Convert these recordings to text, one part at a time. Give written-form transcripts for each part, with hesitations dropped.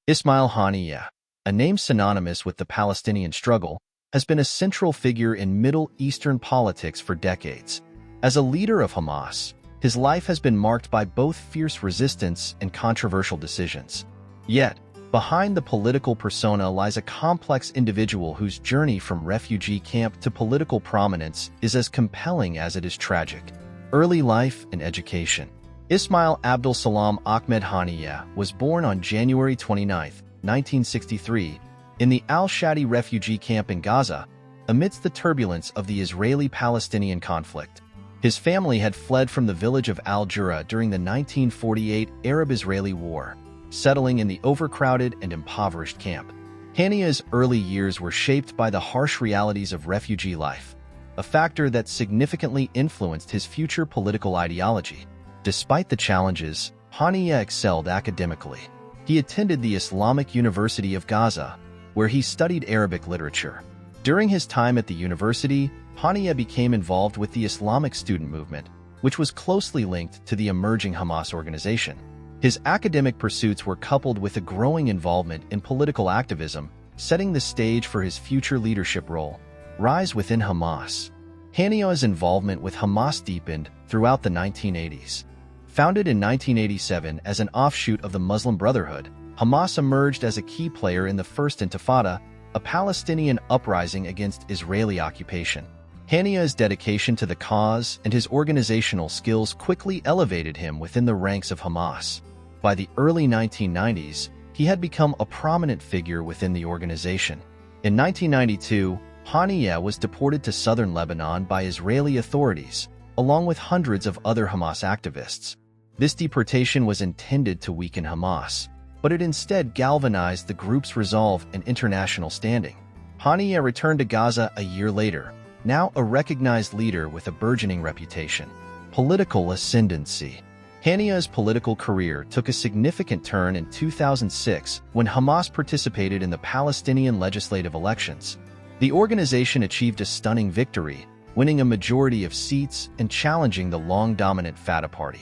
Ismail Haniyeh, a name synonymous with the Palestinian struggle, has been a central figure in Middle Eastern politics for decades. As a leader of Hamas, his life has been marked by both fierce resistance and controversial decisions. Yet, behind the political persona lies a complex individual whose journey from refugee camp to political prominence is as compelling as it is tragic. Early life and education. Ismail Abdul Salam Ahmed Haniyeh was born on January 29, 1963, in the Al-Shadi refugee camp in Gaza, amidst the turbulence of the Israeli-Palestinian conflict. His family had fled from the village of Al-Jura during the 1948 Arab-Israeli War, settling in the overcrowded and impoverished camp. Haniyeh's early years were shaped by the harsh realities of refugee life, a factor that significantly influenced his future political ideology. Despite the challenges, Haniyeh excelled academically. He attended the Islamic University of Gaza, where he studied Arabic literature. During his time at the university, Haniyeh became involved with the Islamic student movement, which was closely linked to the emerging Hamas organization. His academic pursuits were coupled with a growing involvement in political activism, setting the stage for his future leadership role. Rise within Hamas. Haniyeh's involvement with Hamas deepened throughout the 1980s. Founded in 1987 as an offshoot of the Muslim Brotherhood, Hamas emerged as a key player in the First Intifada, a Palestinian uprising against Israeli occupation. Haniyeh's dedication to the cause and his organizational skills quickly elevated him within the ranks of Hamas. By the early 1990s, he had become a prominent figure within the organization. In 1992, Haniyeh was deported to southern Lebanon by Israeli authorities, along with hundreds of other Hamas activists. This deportation was intended to weaken Hamas, but it instead galvanized the group's resolve and international standing. Haniyeh returned to Gaza a year later, now a recognized leader with a burgeoning reputation. Political ascendancy. Haniyeh's political career took a significant turn in 2006 when Hamas participated in the Palestinian legislative elections. The organization achieved a stunning victory, winning a majority of seats and challenging the long-dominant Fatah party.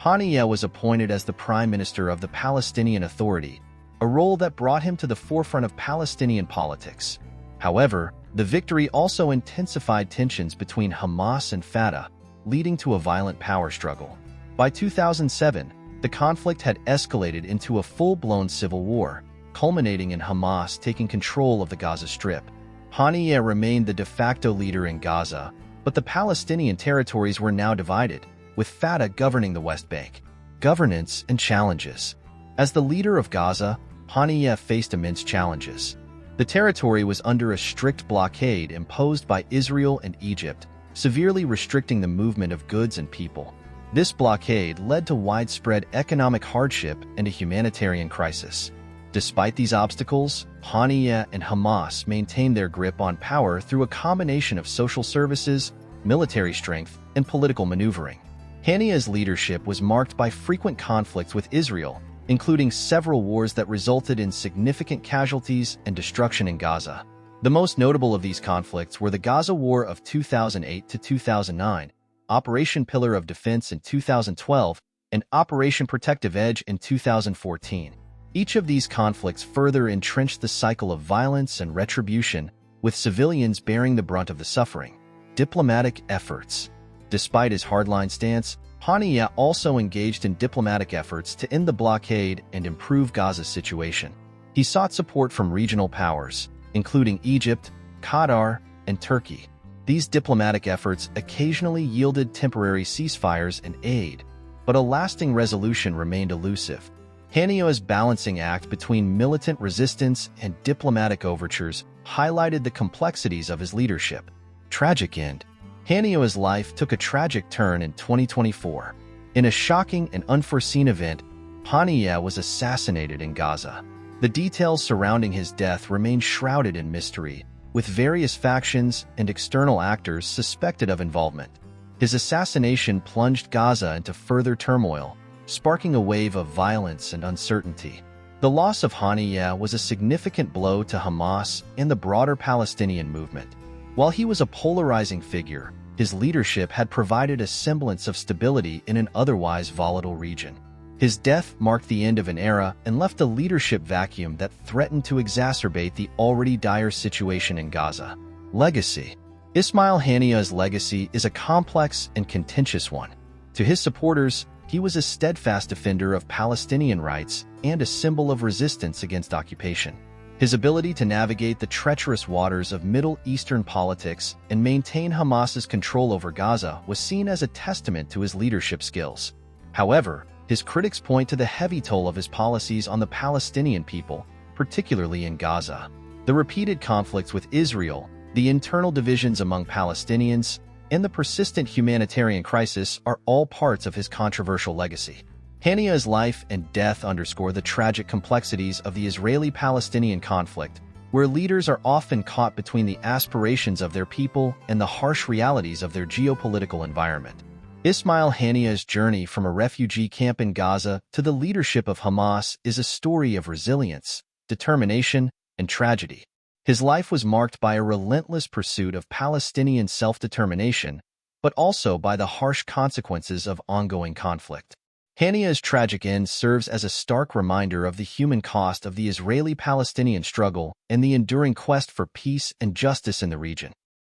Haniyeh was appointed as the Prime Minister of the Palestinian Authority, a role that brought him to the forefront of Palestinian politics. However, the victory also intensified tensions between Hamas and Fatah, leading to a violent power struggle. By 2007, the conflict had escalated into a full-blown civil war, culminating in Hamas taking control of the Gaza Strip. Haniyeh remained the de facto leader in Gaza, but the Palestinian territories were now divided, with Fatah governing the West Bank. Governance and challenges. As the leader of Gaza, Haniyeh faced immense challenges. The territory was under a strict blockade imposed by Israel and Egypt, severely restricting the movement of goods and people. This blockade led to widespread economic hardship and a humanitarian crisis. Despite these obstacles, Haniyeh and Hamas maintained their grip on power through a combination of social services, military strength, and political maneuvering. Haniyeh's leadership was marked by frequent conflicts with Israel, including several wars that resulted in significant casualties and destruction in Gaza. The most notable of these conflicts were the Gaza War of 2008 to 2009, Operation Pillar of Defense in 2012, and Operation Protective Edge in 2014. Each of these conflicts further entrenched the cycle of violence and retribution, with civilians bearing the brunt of the suffering. Diplomatic efforts. Despite his hardline stance, Haniyeh also engaged in diplomatic efforts to end the blockade and improve Gaza's situation. He sought support from regional powers, including Egypt, Qatar, and Turkey. These diplomatic efforts occasionally yielded temporary ceasefires and aid, but a lasting resolution remained elusive. Haniyeh's balancing act between militant resistance and diplomatic overtures highlighted the complexities of his leadership. Tragic end. Haniyeh's life took a tragic turn in 2024. In a shocking and unforeseen event, Haniyeh was assassinated in Gaza. The details surrounding his death remain shrouded in mystery, with various factions and external actors suspected of involvement. His assassination plunged Gaza into further turmoil, sparking a wave of violence and uncertainty. The loss of Haniyeh was a significant blow to Hamas and the broader Palestinian movement. While he was a polarizing figure, his leadership had provided a semblance of stability in an otherwise volatile region. His death marked the end of an era and left a leadership vacuum that threatened to exacerbate the already dire situation in Gaza. Legacy. Ismail Haniyeh's legacy is a complex and contentious one. To his supporters, he was a steadfast defender of Palestinian rights and a symbol of resistance against occupation. His ability to navigate the treacherous waters of Middle Eastern politics and maintain Hamas's control over Gaza was seen as a testament to his leadership skills. However, his critics point to the heavy toll of his policies on the Palestinian people, particularly in Gaza. The repeated conflicts with Israel, the internal divisions among Palestinians, and the persistent humanitarian crisis are all parts of his controversial legacy. Haniyeh's life and death underscore the tragic complexities of the Israeli-Palestinian conflict, where leaders are often caught between the aspirations of their people and the harsh realities of their geopolitical environment. Ismail Haniyeh's journey from a refugee camp in Gaza to the leadership of Hamas is a story of resilience, determination, and tragedy. His life was marked by a relentless pursuit of Palestinian self-determination, but also by the harsh consequences of ongoing conflict. Haniyeh's tragic end serves as a stark reminder of the human cost of the Israeli-Palestinian struggle and the enduring quest for peace and justice in the region.